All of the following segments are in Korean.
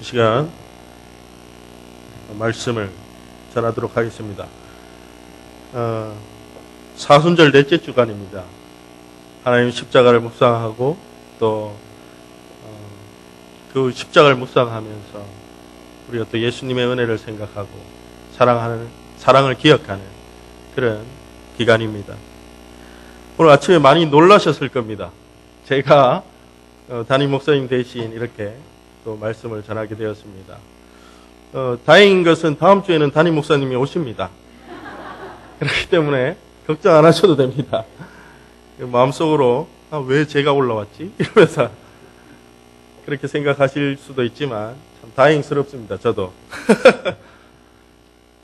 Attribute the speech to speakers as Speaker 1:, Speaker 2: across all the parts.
Speaker 1: 이 시간 말씀을 전하도록 하겠습니다. 사순절 넷째 주간입니다. 하나님 십자가를 묵상하고 또 그 십자가를 묵상하면서 우리가 또 예수님의 은혜를 생각하고 사랑을 기억하는 그런 기간입니다. 오늘 아침에 많이 놀라셨을 겁니다. 제가 담임 목사님 대신 이렇게 또 말씀을 전하게 되었습니다. 다행인 것은 다음 주에는 담임 목사님이 오십니다. 그렇기 때문에 걱정 안 하셔도 됩니다. 마음속으로 왜 제가 올라왔지? 이러면서 그렇게 생각하실 수도 있지만 참 다행스럽습니다. 저도.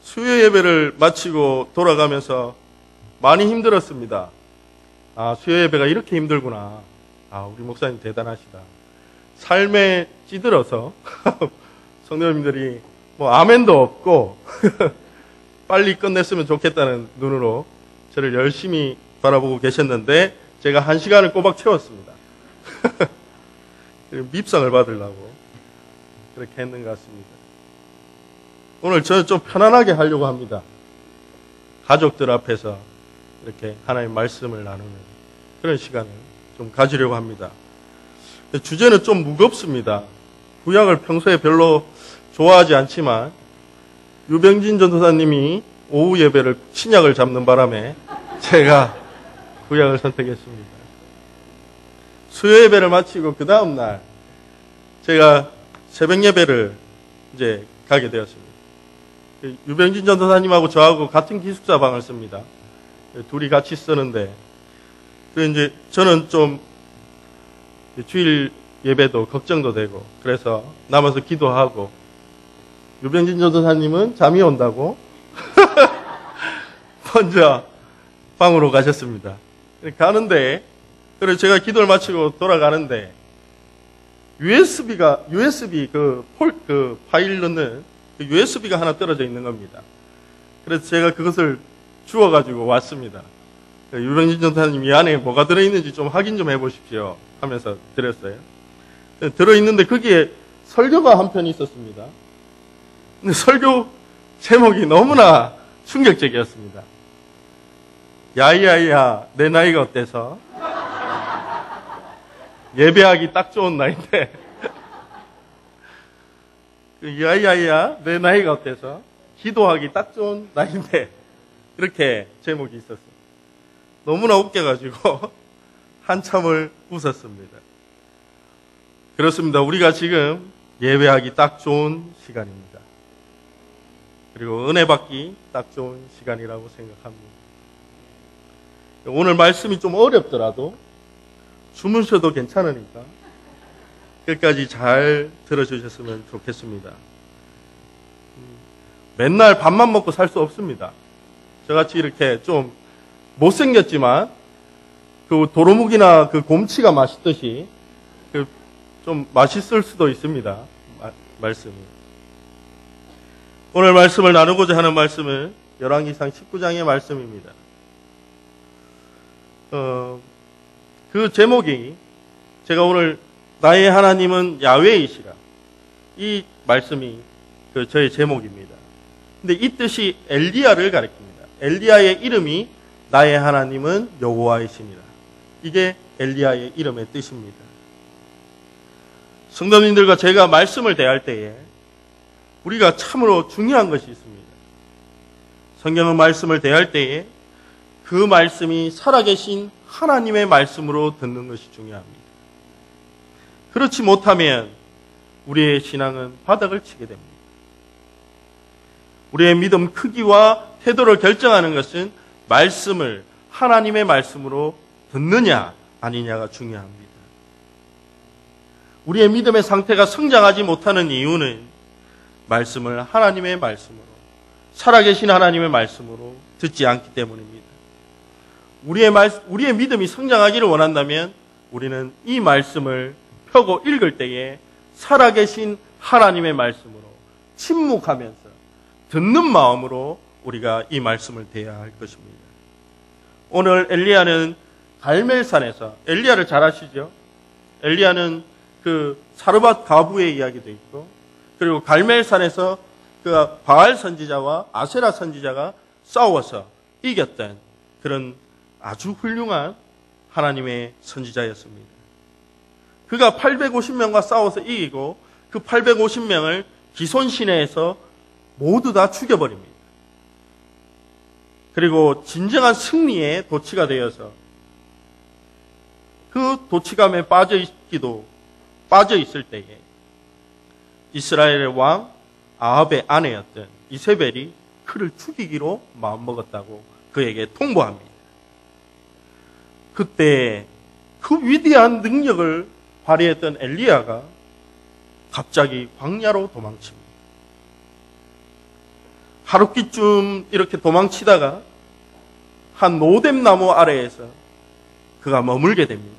Speaker 1: 수요 예배를 마치고 돌아가면서 많이 힘들었습니다. 수요 예배가 이렇게 힘들구나. 우리 목사님 대단하시다. 삶에 찌들어서 성도님들이 아멘도 없고 빨리 끝냈으면 좋겠다는 눈으로 저를 열심히 바라보고 계셨는데 제가 1시간을 꼬박 채웠습니다. 밉상을 받으려고 그렇게 했는 것 같습니다. 오늘 저는 좀 편안하게 하려고 합니다. 가족들 앞에서 이렇게 하나님의 말씀을 나누는 그런 시간을 좀 가지려고 합니다. 주제는 좀 무겁습니다. 구약을 평소에 별로 좋아하지 않지만 유병진 전도사님이 오후 예배를 신약을 잡는 바람에 제가 구약을 선택했습니다. 수요 예배를 마치고 그 다음 날 제가 새벽 예배를 이제 가게 되었습니다. 유병진 전도사님하고 저하고 같은 기숙사 방을 씁니다. 둘이 같이 쓰는데 이제 저는 좀 주일 예배도 걱정도 되고 그래서 남아서 기도하고 유병진 전도사님은 잠이 온다고 먼저 방으로 가셨습니다. 가는데 그래서 제가 기도를 마치고 돌아가는데 USB 그 파일 넣는 그 USB가 하나 떨어져 있는 겁니다. 그래서 제가 그것을 주워가지고 왔습니다. 유병진 전도사님 이 안에 뭐가 들어있는지 좀 확인 좀 해보십시오 하면서 드렸어요. 들어있는데 거기에 설교가 한 편이 있었습니다. 근데 설교 제목이 너무나 충격적이었습니다. 야야야 내 나이가 어때서? 예배하기 딱 좋은 나이인데 야야야 내 나이가 어때서? 기도하기 딱 좋은 나이인데 이렇게 제목이 있었어요. 너무나 웃겨가지고 한참을 웃었습니다. 그렇습니다. 우리가 지금 예배하기 딱 좋은 시간입니다. 그리고 은혜 받기 딱 좋은 시간이라고 생각합니다. 오늘 말씀이 좀 어렵더라도 주무셔도 괜찮으니까 끝까지 잘 들어주셨으면 좋겠습니다. 맨날 밥만 먹고 살 수 없습니다. 저같이 이렇게 좀 못생겼지만 그 도루묵이나 그 곰치가 맛있듯이 좀 맛있을 수도 있습니다. 말씀이. 오늘 말씀을 나누고자 하는 말씀은 열왕기상 19장의 말씀입니다. 그 제목이 제가 오늘 나의 하나님은 야훼이시라 이 말씀이 저의 제목입니다. 근데 이 뜻이 엘리야를 가리킵니다. 엘리야의 이름이 나의 하나님은 여호와이시니라. 이게 엘리야의 이름의 뜻입니다. 성도님들과 제가 말씀을 대할 때에 우리가 참으로 중요한 것이 있습니다. 성경의 말씀을 대할 때에 그 말씀이 살아계신 하나님의 말씀으로 듣는 것이 중요합니다. 그렇지 못하면 우리의 신앙은 바닥을 치게 됩니다. 우리의 믿음 크기와 태도를 결정하는 것은 말씀을 하나님의 말씀으로 듣느냐 아니냐가 중요합니다. 우리의 믿음의 상태가 성장하지 못하는 이유는 말씀을 하나님의 말씀으로 살아계신 하나님의 말씀으로 듣지 않기 때문입니다. 우리의 믿음이 성장하기를 원한다면 우리는 이 말씀을 펴고 읽을 때에 살아계신 하나님의 말씀으로 침묵하면서 듣는 마음으로 우리가 이 말씀을 대해야 할 것입니다. 오늘 엘리야는 갈멜산에서, 엘리야를 잘 아시죠? 엘리야는 그 사르밧 가부의 이야기도 있고 그리고 갈멜산에서 그 바알 선지자와 아세라 선지자가 싸워서 이겼던 그런 아주 훌륭한 하나님의 선지자였습니다. 그가 850명과 싸워서 이기고 그 850명을 기손 시내에서 모두 다 죽여버립니다. 그리고 진정한 승리의 도취가 되어서 그 도취감에 빠져 있을 때에 이스라엘의 왕 아합의 아내였던 이세벨이 그를 죽이기로 마음먹었다고 그에게 통보합니다. 그때 그 위대한 능력을 발휘했던 엘리야가 갑자기 광야로 도망칩니다. 하룻기쯤 이렇게 도망치다가 한 노뎀나무 아래에서 그가 머물게 됩니다.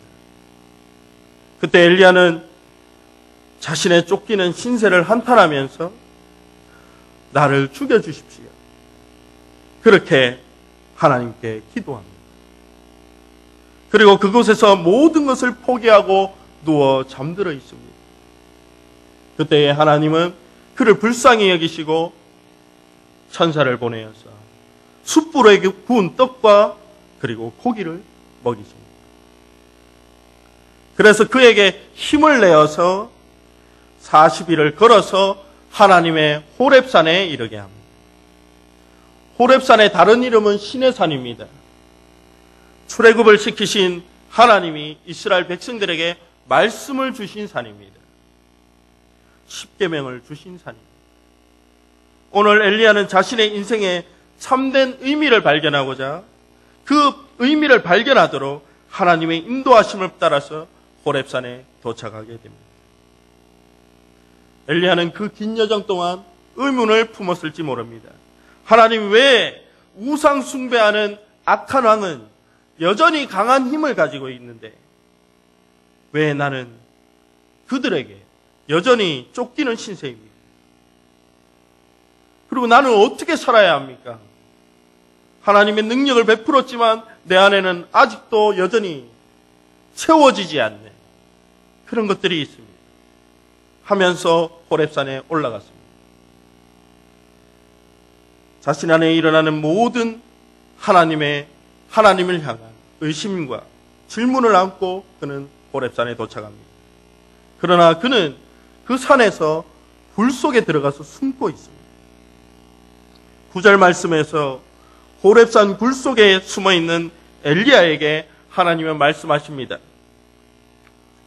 Speaker 1: 그때 엘리야는 자신의 쫓기는 신세를 한탄하면서 나를 죽여주십시오. 그렇게 하나님께 기도합니다. 그리고 그곳에서 모든 것을 포기하고 누워 잠들어 있습니다. 그때 하나님은 그를 불쌍히 여기시고 천사를 보내어서 숯불에 구운 떡과 그리고 고기를 먹이십니다. 그래서 그에게 힘을 내어서 40일을 걸어서 하나님의 호렙산에 이르게 합니다. 호렙산의 다른 이름은 신의 산입니다. 출애굽을 시키신 하나님이 이스라엘 백성들에게 말씀을 주신 산입니다. 십계명을 주신 산입니다. 오늘 엘리야는 자신의 인생에 참된 의미를 발견하고자 그 의미를 발견하도록 하나님의 인도하심을 따라서 호렙산에 도착하게 됩니다. 엘리야는 그 긴 여정 동안 의문을 품었을지 모릅니다. 하나님, 왜 우상 숭배하는 악한 왕은 여전히 강한 힘을 가지고 있는데 왜 나는 그들에게 여전히 쫓기는 신세입니다. 그리고 나는 어떻게 살아야 합니까? 하나님의 능력을 베풀었지만 내 안에는 아직도 여전히 채워지지 않는 그런 것들이 있습니다. 하면서 호렙산에 올라갔습니다. 자신 안에 일어나는 모든 하나님을 향한 의심과 질문을 안고 그는 호렙산에 도착합니다. 그러나 그는 그 산에서 불 속에 들어가서 숨고 있습니다. 9절 말씀에서 호렙산 불 속에 숨어있는 엘리야에게 하나님은 말씀하십니다.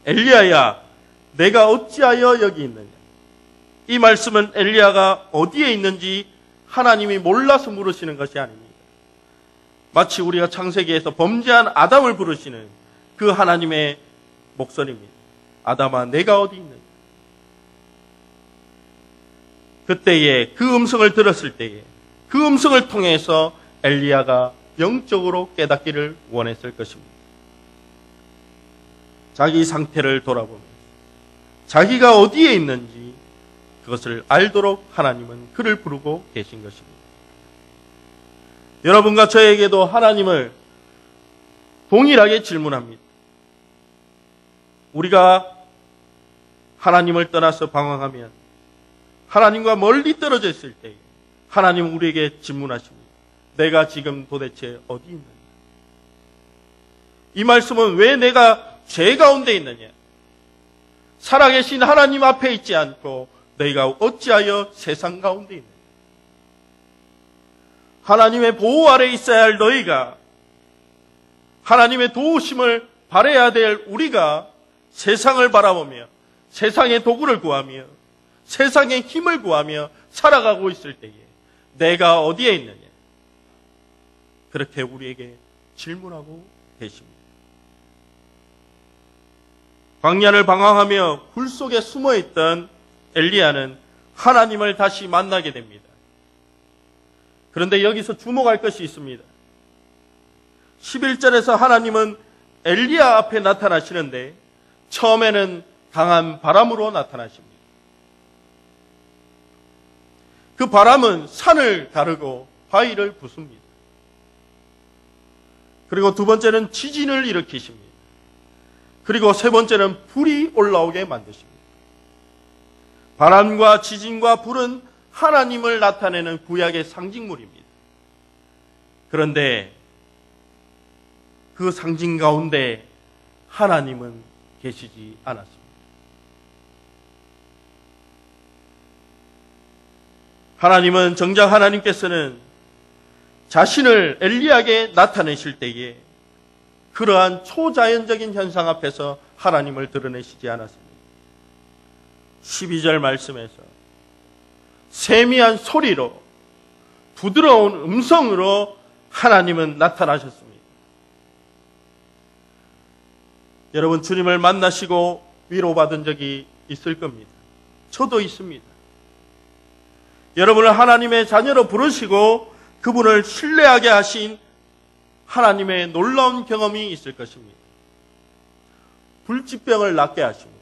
Speaker 1: 엘리야야, 내가 어찌하여 여기 있느냐? 이 말씀은 엘리야가 어디에 있는지 하나님이 몰라서 물으시는 것이 아닙니다. 마치 우리가 창세기에서 범죄한 아담을 부르시는 그 하나님의 목소리입니다. 아담아, 내가 어디 있느냐? 그때에 그 음성을 들었을 때에 그 음성을 통해서 엘리야가 영적으로 깨닫기를 원했을 것입니다. 자기 상태를 돌아보면서 자기가 어디에 있는지 그것을 알도록 하나님은 그를 부르고 계신 것입니다. 여러분과 저에게도 하나님을 동일하게 질문합니다. 우리가 하나님을 떠나서 방황하면, 하나님과 멀리 떨어져 있을 때 하나님은 우리에게 질문하십니다. 내가 지금 도대체 어디 있느냐? 이 말씀은 왜 내가 죄 가운데 있느냐? 살아계신 하나님 앞에 있지 않고 너희가 어찌하여 세상 가운데 있느냐? 하나님의 보호 아래 있어야 할 너희가, 하나님의 도우심을 바라야 될 우리가 세상을 바라보며 세상의 도구를 구하며 세상의 힘을 구하며 살아가고 있을 때에 내가 어디에 있느냐? 그렇게 우리에게 질문하고 계십니다. 광야를 방황하며 불 속에 숨어있던 엘리야는 하나님을 다시 만나게 됩니다. 그런데 여기서 주목할 것이 있습니다. 11절에서 하나님은 엘리야 앞에 나타나시는데 처음에는 강한 바람으로 나타나십니다. 그 바람은 산을 가르고 바위를 부숩니다. 그리고 두 번째는 지진을 일으키십니다. 그리고 세 번째는 불이 올라오게 만드십니다. 바람과 지진과 불은 하나님을 나타내는 구약의 상징물입니다. 그런데 그 상징 가운데 하나님은 계시지 않았습니다. 하나님은 정작 하나님께서는 자신을 엘리야에게 나타내실 때에 그러한 초자연적인 현상 앞에서 하나님을 드러내시지 않았습니다. 12절 말씀에서 세미한 소리로 부드러운 음성으로 하나님은 나타나셨습니다. 여러분, 주님을 만나시고 위로받은 적이 있을 겁니다. 저도 있습니다. 여러분을 하나님의 자녀로 부르시고 그분을 신뢰하게 하신 하나님의 놀라운 경험이 있을 것입니다. 불치병을 낫게 하십니다.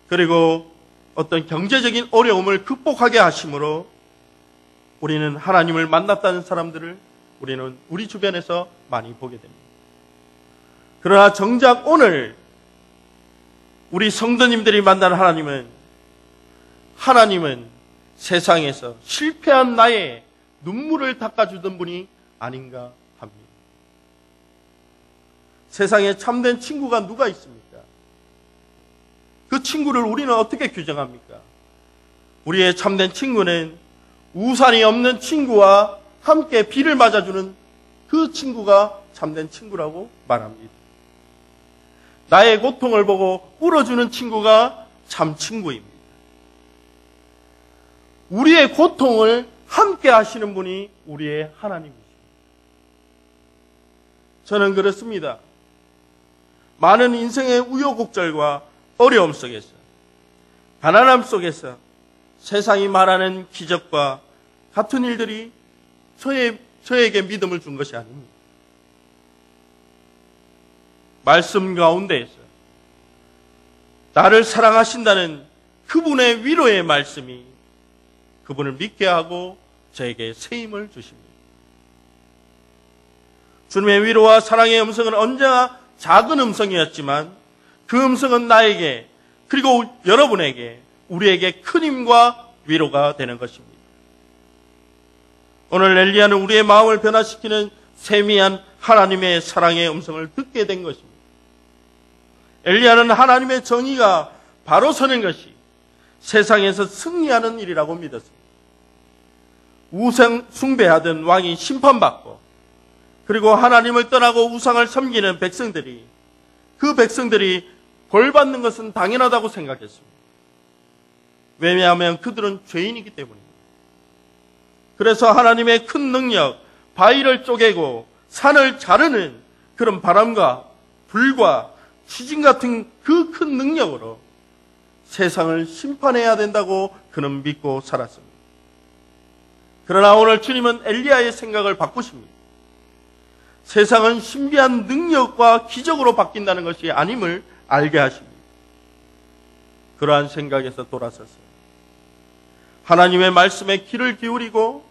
Speaker 1: 그리고 어떤 경제적인 어려움을 극복하게 하심으로 우리는 하나님을 만났다는 사람들을 우리는 우리 주변에서 많이 보게 됩니다. 그러나 정작 오늘 우리 성도님들이 만난 하나님은 세상에서 실패한 나의 눈물을 닦아주던 분이 아닌가 합니다. 세상에 참된 친구가 누가 있습니까? 그 친구를 우리는 어떻게 규정합니까? 우리의 참된 친구는 우산이 없는 친구와 함께 비를 맞아주는 그 친구가 참된 친구라고 말합니다. 나의 고통을 보고 울어주는 친구가 참 친구입니다. 우리의 고통을 함께 하시는 분이 우리의 하나님이십니다. 저는 그렇습니다. 많은 인생의 우여곡절과 어려움 속에서, 가난함 속에서 세상이 말하는 기적과 같은 일들이 저에게 믿음을 준 것이 아닙니다. 말씀 가운데에서 나를 사랑하신다는 그분의 위로의 말씀이 그분을 믿게 하고 저에게 새 힘을 주십니다. 주님의 위로와 사랑의 음성은 언제나 작은 음성이었지만 그 음성은 나에게 그리고 여러분에게 우리에게 큰 힘과 위로가 되는 것입니다. 오늘 엘리야는 우리의 마음을 변화시키는 세미한 하나님의 사랑의 음성을 듣게 된 것입니다. 엘리야는 하나님의 정의가 바로 서는 것이 세상에서 승리하는 일이라고 믿었습니다. 우상 숭배하던 왕이 심판받고 그리고 하나님을 떠나고 우상을 섬기는 백성들이 그 백성들이 벌 받는 것은 당연하다고 생각했습니다. 왜냐하면 그들은 죄인이기 때문입니다. 그래서 하나님의 큰 능력, 바위를 쪼개고 산을 자르는 그런 바람과 불과 지진 같은 그 큰 능력으로 세상을 심판해야 된다고 그는 믿고 살았습니다. 그러나 오늘 주님은 엘리야의 생각을 바꾸십니다. 세상은 신비한 능력과 기적으로 바뀐다는 것이 아님을 알게 하십니다. 그러한 생각에서 돌아섰어요. 하나님의 말씀에 귀를 기울이고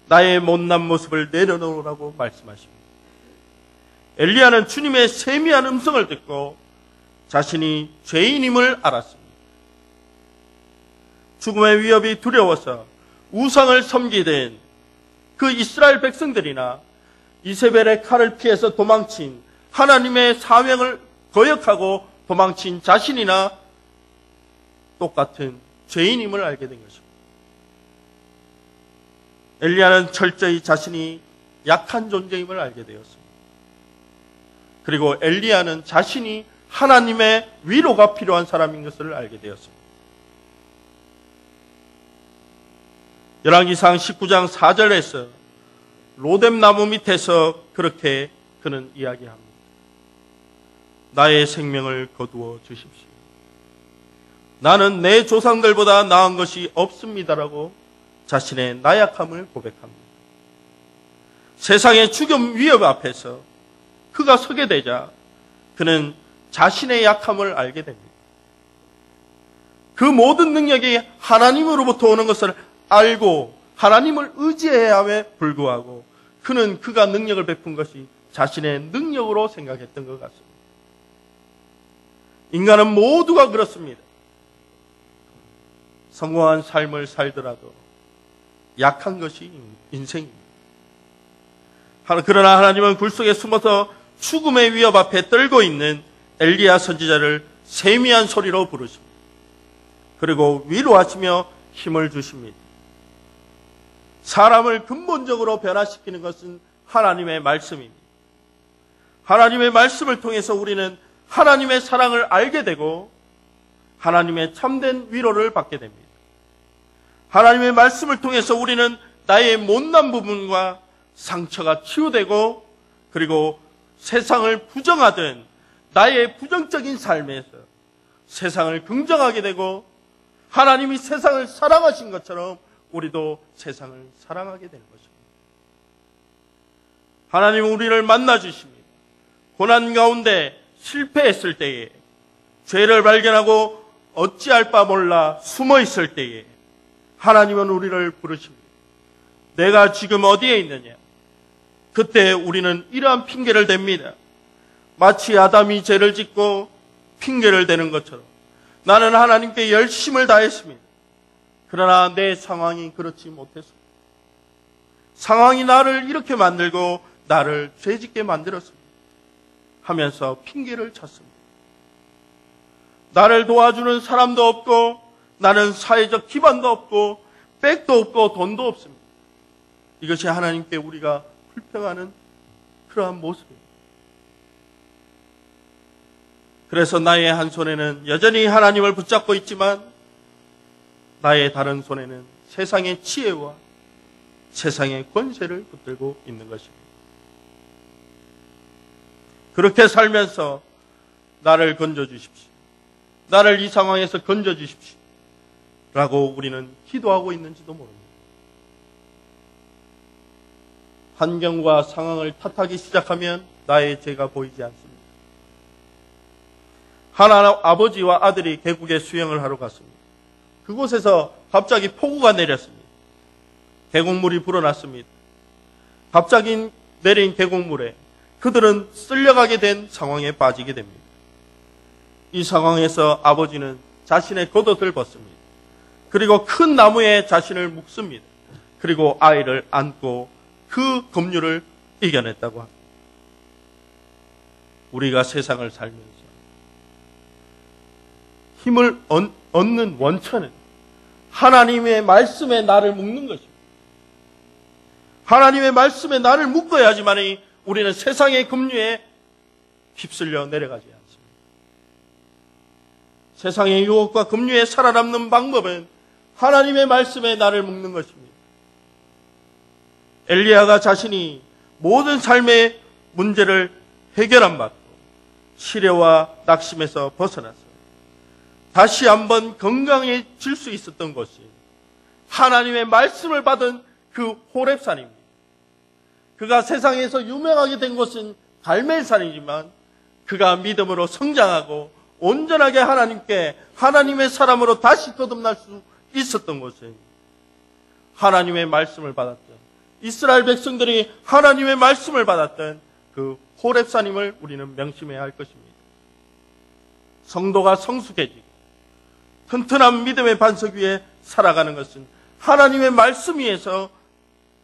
Speaker 1: 나의 못난 모습을 내려놓으라고 말씀하십니다. 엘리야는 주님의 세미한 음성을 듣고 자신이 죄인임을 알았습니다. 죽음의 위협이 두려워서 우상을 섬기던 그 이스라엘 백성들이나 이세벨의 칼을 피해서 도망친 하나님의 사명을 거역하고 도망친 자신이나 똑같은 죄인임을 알게 된 것입니다. 엘리야는 철저히 자신이 약한 존재임을 알게 되었습니다. 그리고 엘리야는 자신이 하나님의 위로가 필요한 사람인 것을 알게 되었습니다. 열왕기상 19장 4절에서 로뎀나무 밑에서 그렇게 그는 이야기합니다. 나의 생명을 거두어 주십시오. 나는 내 조상들보다 나은 것이 없습니다라고 자신의 나약함을 고백합니다. 세상의 죽음 위협 앞에서 그가 서게 되자 그는 자신의 약함을 알게 됩니다. 그 모든 능력이 하나님으로부터 오는 것을 알고 하나님을 의지해야 함에 불구하고 그는 그가 능력을 베푼 것이 자신의 능력으로 생각했던 것 같습니다. 인간은 모두가 그렇습니다. 성공한 삶을 살더라도 약한 것이 인생입니다. 그러나 하나님은 굴 속에 숨어서 죽음의 위협 앞에 떨고 있는 엘리야 선지자를 세미한 소리로 부르십니다. 그리고 위로하시며 힘을 주십니다. 사람을 근본적으로 변화시키는 것은 하나님의 말씀입니다. 하나님의 말씀을 통해서 우리는 하나님의 사랑을 알게 되고 하나님의 참된 위로를 받게 됩니다. 하나님의 말씀을 통해서 우리는 나의 못난 부분과 상처가 치유되고 그리고 세상을 부정하던 나의 부정적인 삶에서 세상을 긍정하게 되고 하나님이 세상을 사랑하신 것처럼 우리도 세상을 사랑하게 되는 것입니다. 하나님은 우리를 만나주십니다. 고난 가운데 실패했을 때에 죄를 발견하고 어찌할 바 몰라 숨어 있을 때에 하나님은 우리를 부르십니다. 내가 지금 어디에 있느냐? 그때 우리는 이러한 핑계를 댑니다. 마치 아담이 죄를 짓고 핑계를 대는 것처럼 나는 하나님께 열심을 다했습니다. 그러나 내 상황이 그렇지 못했습니다. 상황이 나를 이렇게 만들고 나를 죄짓게 만들었습니다. 하면서 핑계를 쳤습니다. 나를 도와주는 사람도 없고 나는 사회적 기반도 없고 백도 없고 돈도 없습니다. 이것이 하나님께 우리가 불평하는 그러한 모습입니다. 그래서 나의 한 손에는 여전히 하나님을 붙잡고 있지만 나의 다른 손에는 세상의 지혜와 세상의 권세를 붙들고 있는 것입니다. 그렇게 살면서 나를 건져주십시오. 나를 이 상황에서 건져주십시오. 라고 우리는 기도하고 있는지도 모릅니다. 환경과 상황을 탓하기 시작하면 나의 죄가 보이지 않습니다. 하나 아버지와 아들이 계곡에 수영을 하러 갔습니다. 그곳에서 갑자기 폭우가 내렸습니다. 계곡물이 불어났습니다. 갑자기 내린 계곡물에 그들은 쓸려가게 된 상황에 빠지게 됩니다. 이 상황에서 아버지는 자신의 겉옷을 벗습니다. 그리고 큰 나무에 자신을 묶습니다. 그리고 아이를 안고 그 급류를 이겨냈다고 합니다. 우리가 세상을 살면서 힘을 얻는 원천은 하나님의 말씀에 나를 묶는 것입니다. 하나님의 말씀에 나를 묶어야지만 우리는 세상의 급류에 휩쓸려 내려가지 않습니다. 세상의 유혹과 급류에 살아남는 방법은 하나님의 말씀에 나를 묶는 것입니다. 엘리야가 자신이 모든 삶의 문제를 해결한 바로 시려와 낙심에서 벗어났어요. 다시 한번 건강해질 수 있었던 것이 하나님의 말씀을 받은 그 호렙산입니다. 그가 세상에서 유명하게 된 곳은 갈멜산이지만 그가 믿음으로 성장하고 온전하게 하나님께 하나님의 사람으로 다시 거듭날 수 있었던 것은 하나님의 말씀을 받았던 이스라엘 백성들이 하나님의 말씀을 받았던 그 호렙산임을 우리는 명심해야 할 것입니다. 성도가 성숙해지고 튼튼한 믿음의 반석 위에 살아가는 것은 하나님의 말씀 위에서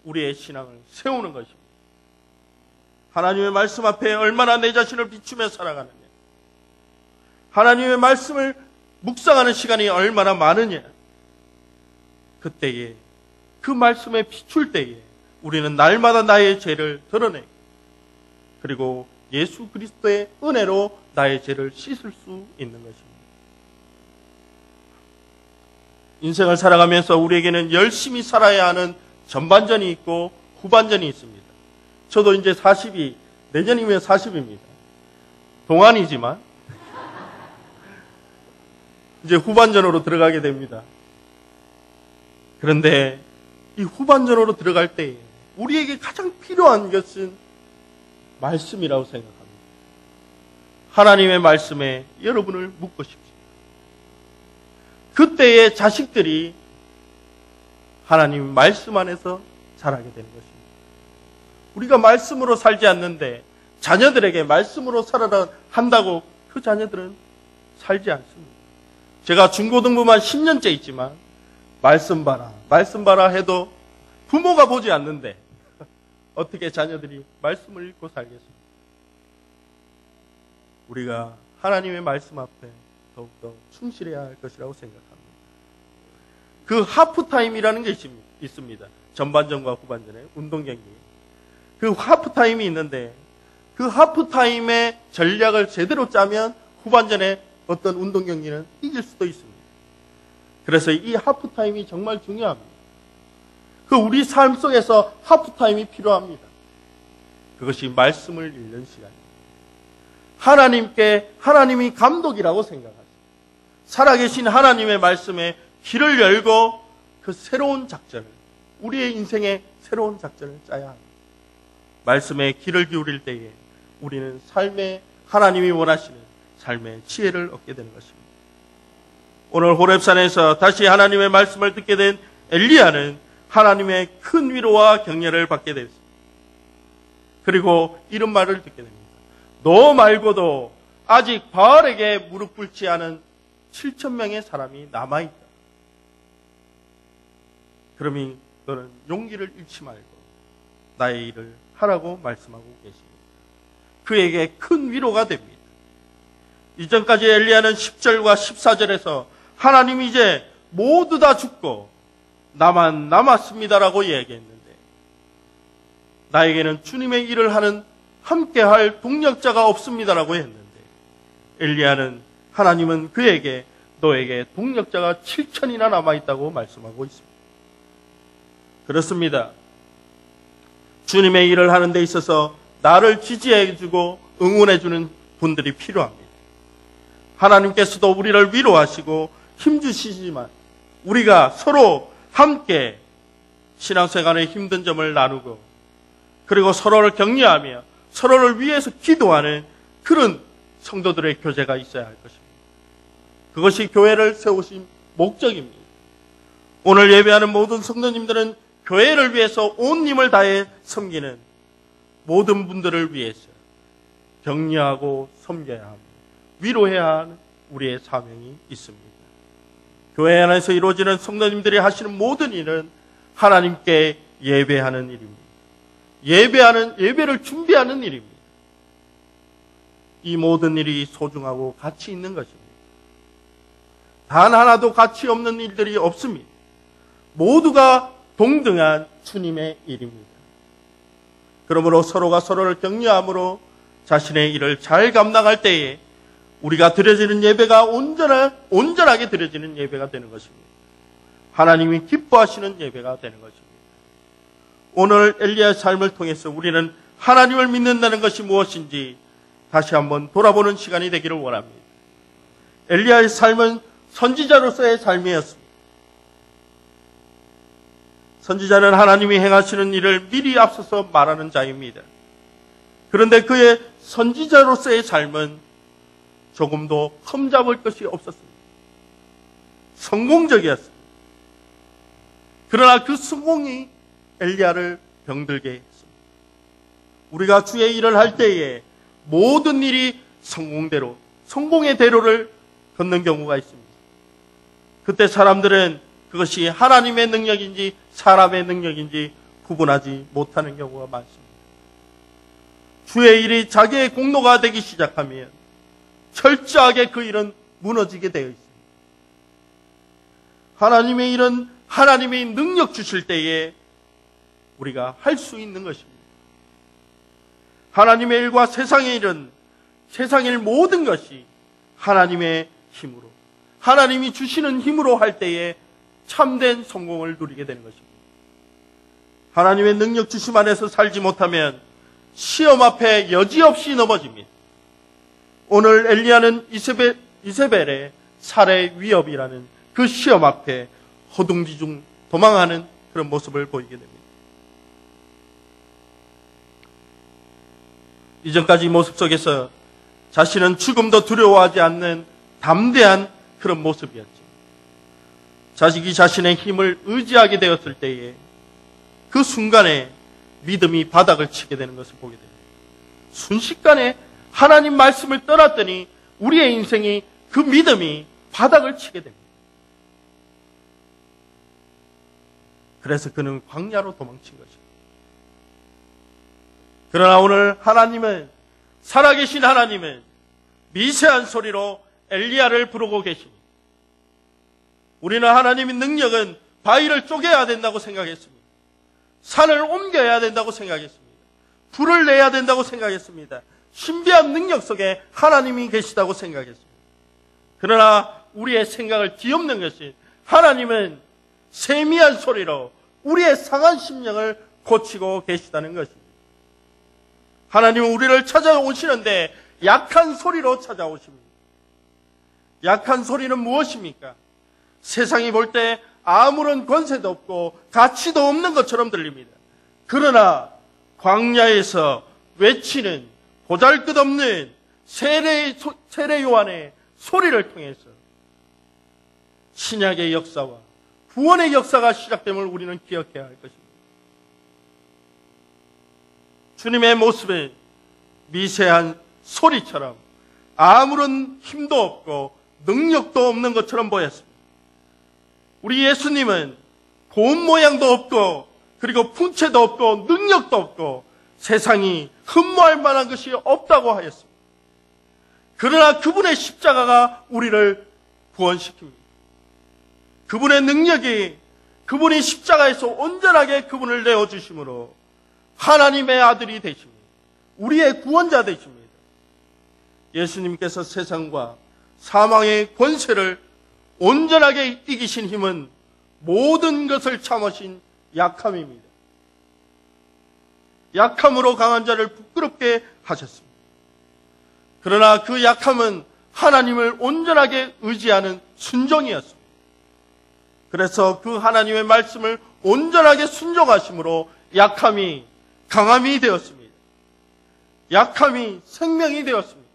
Speaker 1: 우리의 신앙을 세우는 것입니다. 하나님의 말씀 앞에 얼마나 내 자신을 비추며 살아가느냐, 하나님의 말씀을 묵상하는 시간이 얼마나 많으냐, 그때에 그 말씀에 비출 때에 우리는 날마다 나의 죄를 드러내고 그리고 예수 그리스도의 은혜로 나의 죄를 씻을 수 있는 것입니다. 인생을 살아가면서 우리에게는 열심히 살아야 하는 전반전이 있고 후반전이 있습니다. 저도 이제 40이 내년이면 40입니다. 동안이지만 이제 후반전으로 들어가게 됩니다. 그런데 이 후반전으로 들어갈 때 우리에게 가장 필요한 것은 말씀이라고 생각합니다. 하나님의 말씀에 여러분을 묶으십시오. 그때의 자식들이 하나님 말씀 안에서 자라게 되는 것입니다. 우리가 말씀으로 살지 않는데 자녀들에게 말씀으로 살아라 한다고 그 자녀들은 살지 않습니다. 제가 중고등부만 10년째 있지만 말씀 봐라, 말씀 봐라 해도 부모가 보지 않는데 어떻게 자녀들이 말씀을 읽고 살겠습니까? 우리가 하나님의 말씀 앞에 더욱더 충실해야 할 것이라고 생각합니다. 그 하프타임이라는 게 있습니다. 전반전과 후반전의 운동 경기. 그 하프타임이 있는데 그 하프타임의 전략을 제대로 짜면 후반전에 어떤 운동 경기는 이길 수도 있습니다. 그래서 이 하프타임이 정말 중요합니다. 그 우리 삶 속에서 하프타임이 필요합니다. 그것이 말씀을 읽는 시간입니다. 하나님이 감독이라고 생각하세요. 살아계신 하나님의 말씀에 길을 열고 그 새로운 작전을, 우리의 인생의 새로운 작전을 짜야 합니다. 말씀에 귀를 기울일 때에 우리는 삶에 하나님이 원하시는 삶의 지혜를 얻게 되는 것입니다. 오늘 호렙산에서 다시 하나님의 말씀을 듣게 된 엘리야는 하나님의 큰 위로와 격려를 받게 되었습니다. 그리고 이런 말을 듣게 됩니다. 너 말고도 아직 바알에게 무릎 꿇지 않은 7,000명의 사람이 남아있다. 그러니 너는 용기를 잃지 말고 나의 일을 하라고 말씀하고 계십니다. 그에게 큰 위로가 됩니다. 이전까지 엘리야는 10절과 14절에서 하나님이 이제 모두 다 죽고 나만 남았습니다라고 이야기했는데 나에게는 주님의 일을 하는 함께할 동력자가 없습니다라고 했는데 엘리야는 하나님은 그에게 너에게 동력자가 7,000이나 남아있다고 말씀하고 있습니다. 그렇습니다. 주님의 일을 하는 데 있어서 나를 지지해주고 응원해주는 분들이 필요합니다. 하나님께서도 우리를 위로하시고 힘주시지만 우리가 서로 함께 신앙생활의 힘든 점을 나누고 그리고 서로를 격려하며 서로를 위해서 기도하는 그런 성도들의 교제가 있어야 할 것입니다. 그것이 교회를 세우신 목적입니다. 오늘 예배하는 모든 성도님들은 교회를 위해서 온 힘을 다해 섬기는 모든 분들을 위해서 격려하고 섬겨야 합니다. 위로해야 하는 우리의 사명이 있습니다. 교회 안에서 이루어지는 성도님들이 하시는 모든 일은 하나님께 예배하는 일입니다. 예배를 준비하는 일입니다. 이 모든 일이 소중하고 가치 있는 것입니다. 단 하나도 가치 없는 일들이 없습니다. 모두가 동등한 주님의 일입니다. 그러므로 서로가 서로를 격려함으로 자신의 일을 잘 감당할 때에 우리가 드려지는 예배가 온전하게 드려지는 예배가 되는 것입니다. 하나님이 기뻐하시는 예배가 되는 것입니다. 오늘 엘리야의 삶을 통해서 우리는 하나님을 믿는다는 것이 무엇인지 다시 한번 돌아보는 시간이 되기를 원합니다. 엘리야의 삶은 선지자로서의 삶이었습니다. 선지자는 하나님이 행하시는 일을 미리 앞서서 말하는 자입니다. 그런데 그의 선지자로서의 삶은 조금도 흠잡을 것이 없었습니다. 성공적이었습니다. 그러나 그 성공이 엘리야를 병들게 했습니다. 우리가 주의 일을 할 때에 모든 일이 성공의 대로를 걷는 경우가 있습니다. 그때 사람들은 그것이 하나님의 능력인지 사람의 능력인지 구분하지 못하는 경우가 많습니다. 주의 일이 자기의 공로가 되기 시작하면 철저하게 그 일은 무너지게 되어 있습니다. 하나님의 일은 하나님의 능력 주실 때에 우리가 할 수 있는 것입니다. 하나님의 일과 세상의 일은 세상의 일 모든 것이 하나님의 힘으로 하나님이 주시는 힘으로 할 때에 참된 성공을 누리게 되는 것입니다. 하나님의 능력 주심 안에서 살지 못하면 시험 앞에 여지없이 넘어집니다. 오늘 엘리야는 이세벨의 살해 위협이라는 그 시험 앞에 허둥지둥 도망하는 그런 모습을 보이게 됩니다. 이전까지 모습 속에서 자신은 죽음도 두려워하지 않는 담대한 그런 모습이었죠. 자식이 자신의 힘을 의지하게 되었을 때에 그 순간에 믿음이 바닥을 치게 되는 것을 보게 됩니다. 순식간에 하나님 말씀을 떠났더니 우리의 인생이 그 믿음이 바닥을 치게 됩니다. 그래서 그는 광야로 도망친 것입니다. 그러나 오늘 하나님은, 살아계신 하나님은 미세한 소리로 엘리야를 부르고 계십니다. 우리는 하나님의 능력은 바위를 쪼개야 된다고 생각했습니다. 산을 옮겨야 된다고 생각했습니다. 불을 내야 된다고 생각했습니다. 신비한 능력 속에 하나님이 계시다고 생각했습니다. 그러나 우리의 생각을 뒤엎는 것이, 하나님은 세미한 소리로 우리의 상한 심령을 고치고 계시다는 것입니다. 하나님은 우리를 찾아오시는데 약한 소리로 찾아오십니다. 약한 소리는 무엇입니까? 세상이 볼 때 아무런 권세도 없고 가치도 없는 것처럼 들립니다. 그러나 광야에서 외치는 보잘것없는 세례 요한의 소리를 통해서 신약의 역사와 구원의 역사가 시작됨을 우리는 기억해야 할 것입니다. 주님의 모습은 미세한 소리처럼 아무런 힘도 없고 능력도 없는 것처럼 보였습니다. 우리 예수님은 곰 모양도 없고, 그리고 풍채도 없고, 능력도 없고, 세상이 흠모할 만한 것이 없다고 하였습니다. 그러나 그분의 십자가가 우리를 구원시킵니다. 그분의 능력이, 그분이 십자가에서 온전하게 그분을 내어주심으로 하나님의 아들이 되십니다. 우리의 구원자 되십니다. 예수님께서 세상과 사망의 권세를 온전하게 이기신 힘은 모든 것을 참으신 약함입니다. 약함으로 강한 자를 부끄럽게 하셨습니다. 그러나 그 약함은 하나님을 온전하게 의지하는 순종이었습니다. 그래서 그 하나님의 말씀을 온전하게 순종하심으로 약함이 강함이 되었습니다. 약함이 생명이 되었습니다.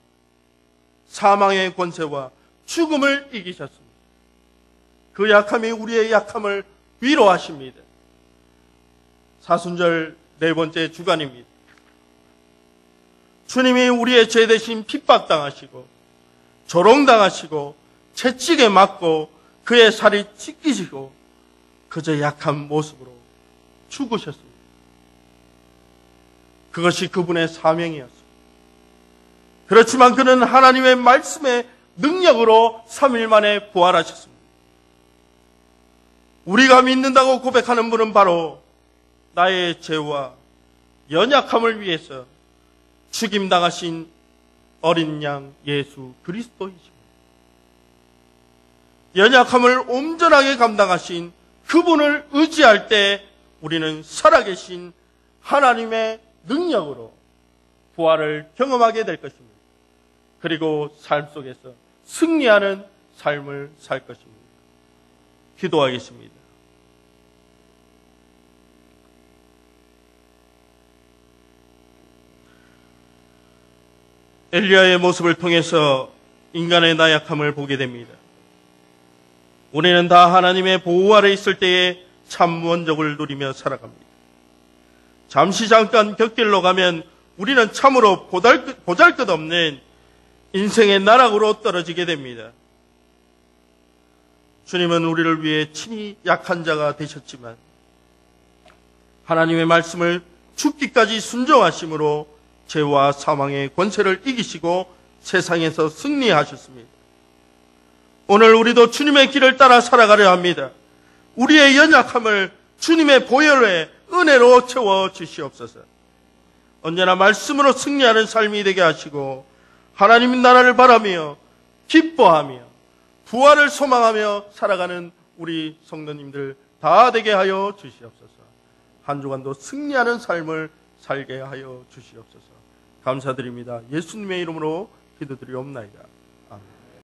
Speaker 1: 사망의 권세와 죽음을 이기셨습니다. 그 약함이 우리의 약함을 위로하십니다. 사순절 네 번째 주간입니다. 주님이 우리의 죄 대신 핍박당하시고 조롱당하시고 채찍에 맞고 그의 살이 찢기시고 그저 약한 모습으로 죽으셨습니다. 그것이 그분의 사명이었습니다. 그렇지만 그는 하나님의 말씀의 능력으로 3일 만에 부활하셨습니다. 우리가 믿는다고 고백하는 분은 바로 나의 죄와 연약함을 위해서 죽임당하신 어린 양 예수 그리스도이십니다. 연약함을 온전하게 감당하신 그분을 의지할 때 우리는 살아계신 하나님의 능력으로 부활을 경험하게 될 것입니다. 그리고 삶 속에서 승리하는 삶을 살 것입니다. 기도하겠습니다. 엘리야의 모습을 통해서 인간의 나약함을 보게 됩니다. 우리는 다 하나님의 보호 아래 있을 때에 참 만족을 누리며 살아갑니다. 잠시 잠깐 곁길로 가면 우리는 참으로 보잘것없는 인생의 나락으로 떨어지게 됩니다. 주님은 우리를 위해 친히 약한 자가 되셨지만 하나님의 말씀을 죽기까지 순종하심으로 죄와 사망의 권세를 이기시고 세상에서 승리하셨습니다. 오늘 우리도 주님의 길을 따라 살아가려 합니다. 우리의 연약함을 주님의 보혈의 은혜로 채워 주시옵소서. 언제나 말씀으로 승리하는 삶이 되게 하시고 하나님의 나라를 바라며 기뻐하며 부활을 소망하며 살아가는 우리 성도님들 다 되게 하여 주시옵소서. 한 주간도 승리하는 삶을 살게 하여 주시옵소서. 감사드립니다. 예수님의 이름으로 기도드리옵나이다.